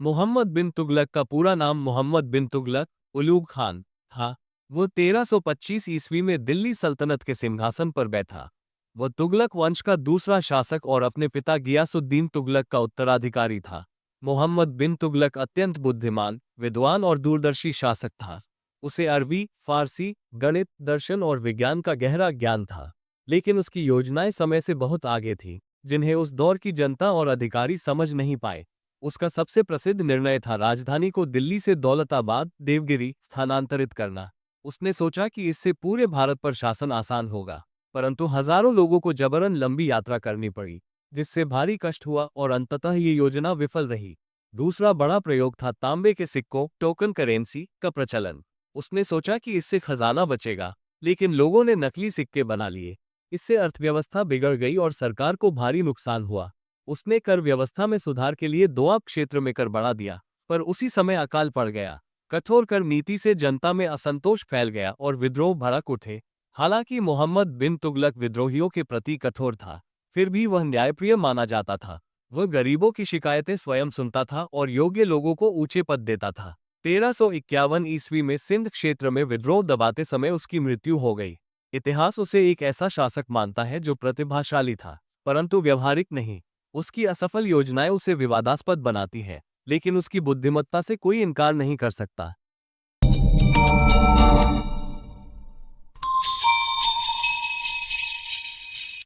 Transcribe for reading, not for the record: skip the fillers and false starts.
मोहम्मद बिन तुगलक का पूरा नाम मोहम्मद बिन तुगलक उलूग खान था। वो 1325 ईस्वी में दिल्ली सल्तनत के सिंहासन पर बैठा। वह तुगलक वंश का दूसरा शासक और अपने पिता गियासुद्दीन तुगलक का उत्तराधिकारी था। मोहम्मद बिन तुगलक अत्यंत बुद्धिमान, विद्वान और दूरदर्शी शासक था। उसे अरबी, फारसी, गणित, दर्शन और विज्ञान का गहरा ज्ञान था। लेकिन उसकी योजनाएं समय से बहुत आगे थीं, जिन्हें उस दौर की जनता और अधिकारी समझ नहीं पाए। उसका सबसे प्रसिद्ध निर्णय था राजधानी को दिल्ली से दौलताबाद, देवगिरी स्थानांतरित करना। उसने सोचा कि इससे पूरे भारत पर शासन आसान होगा, परंतु हजारों लोगों को जबरन लंबी यात्रा करनी पड़ी, जिससे भारी कष्ट हुआ और अंततः ये योजना विफल रही। दूसरा बड़ा प्रयोग था तांबे के सिक्कों, टोकन करेंसी का प्रचलन। उसने सोचा कि इससे खजाना बचेगा, लेकिन लोगों ने नकली सिक्के बना लिए। इससे अर्थव्यवस्था बिगड़ गई और सरकार को भारी नुकसान हुआ। उसने कर व्यवस्था में सुधार के लिए दोआब क्षेत्र में कर बढ़ा दिया, पर उसी समय अकाल पड़ गया। कठोर कर नीति से जनता में असंतोष फैल गया और विद्रोह भड़क उठे। हालांकि मोहम्मद बिन तुगलक विद्रोहियों के प्रति कठोर था, फिर भी वह न्यायप्रिय माना जाता था। वह गरीबों की शिकायतें स्वयं सुनता था और योग्य लोगों को ऊंचे पद देता था। 1351 ईस्वी में सिंध क्षेत्र में विद्रोह दबाते समय उसकी मृत्यु हो गई। इतिहास उसे एक ऐसा शासक मानता है जो प्रतिभाशाली था, परंतु व्यवहारिक नहीं। उसकी असफल योजनाएं उसे विवादास्पद बनाती हैं, लेकिन उसकी बुद्धिमत्ता से कोई इनकार नहीं कर सकता।